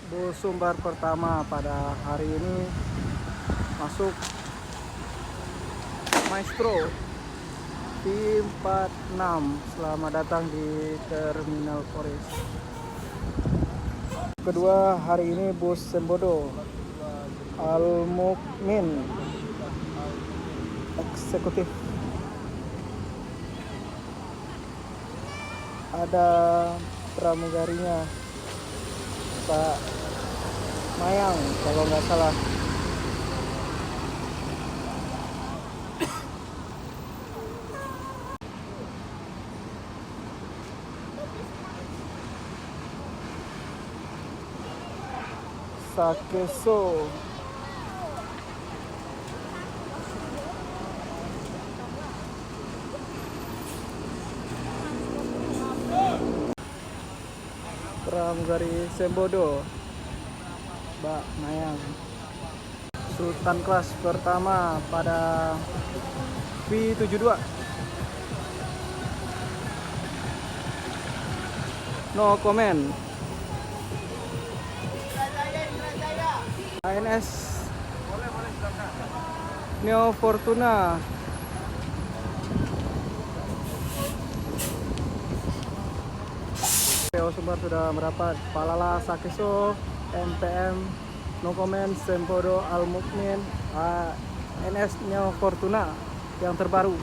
bus sumber pertama pada hari ini masuk Maestro T46. Selamat datang di Terminal Polres. Kedua hari ini bus Sembodo Al Mukmin eksekutif. Ada pramugarinya Pak Mayang kalau nggak salah. Sakeso pramugari Sembodo Mbak Mayang. Sultan kelas pertama pada V72. No comment. ANS Neo Fortuna. PO Sumbar sudah merapat. Palala Sakeso NPM No comment. Sembodo Al Mukmin ANS Neo Fortuna yang terbaru.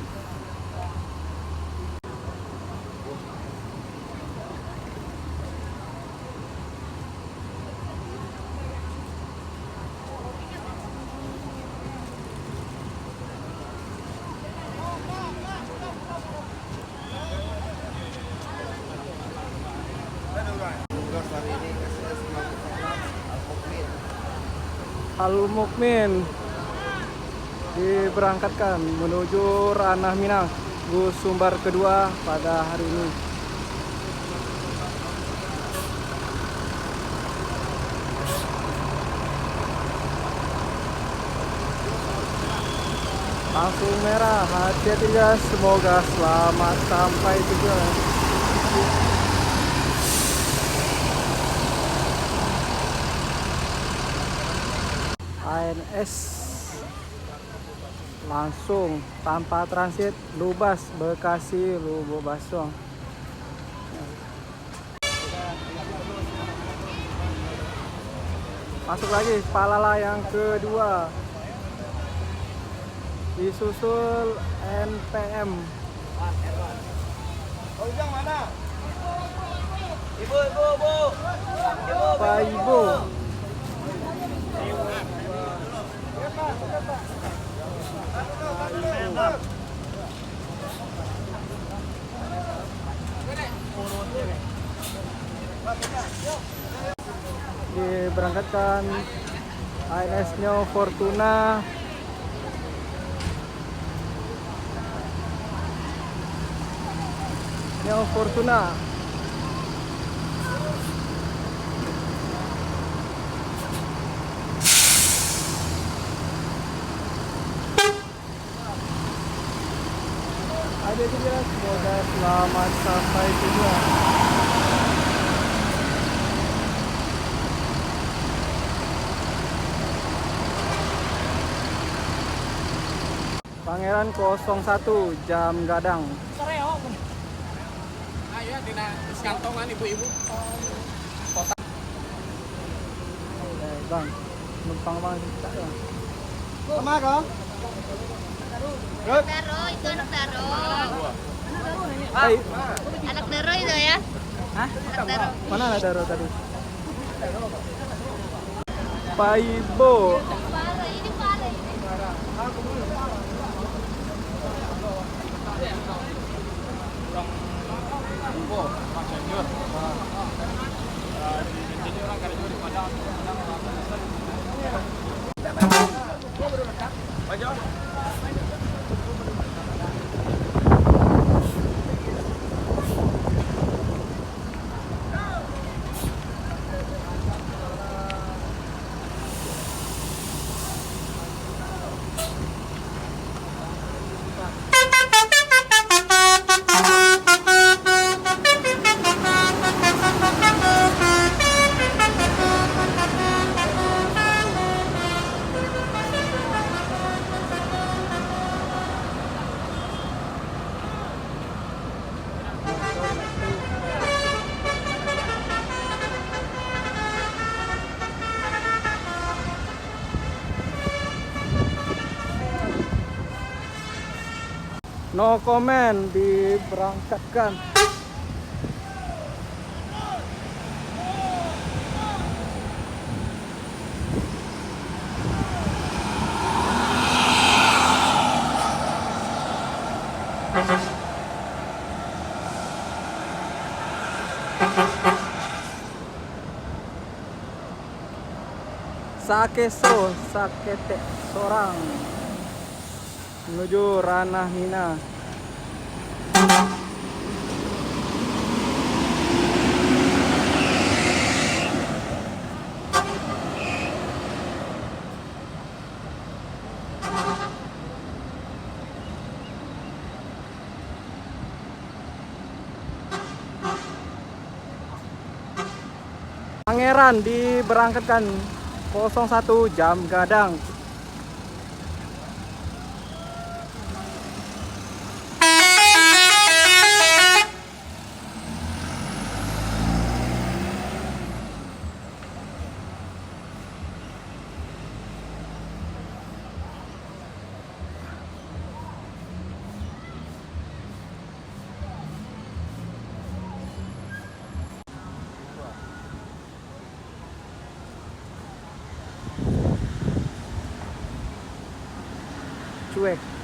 Al Mukmin diberangkatkan menuju Ranah Minang, bus Sumbar kedua pada hari ini. Langsung merah, hati-hati guys, semoga selamat sampai tujuan. ANS langsung tanpa transit Lubas Bekasi Lubuk Basong. Masuk lagi Palala yang kedua, disusul NPM. Ujang mana? Ibu. Pak Ibu. Diberangkatkan ANS Neo Fortuna ada juga, semoga selamat sampai tujuan. Pangeran 01 Jam Gadang. Ayo dina kantongan ibu-ibu. Bang, numpang bang kita ya. Sama kau? Daro, itu anak Daro. Hai, Anak Daro itu ya? hah? Anak Daro. Mana ada Daro tadi? Pak Ibu. Ini pare. No comment, diberangkatkan. Sakeso, Sakete Sorang menuju Ranah Mina. Pangeran diberangkatkan 01 jam gadang. Cuek.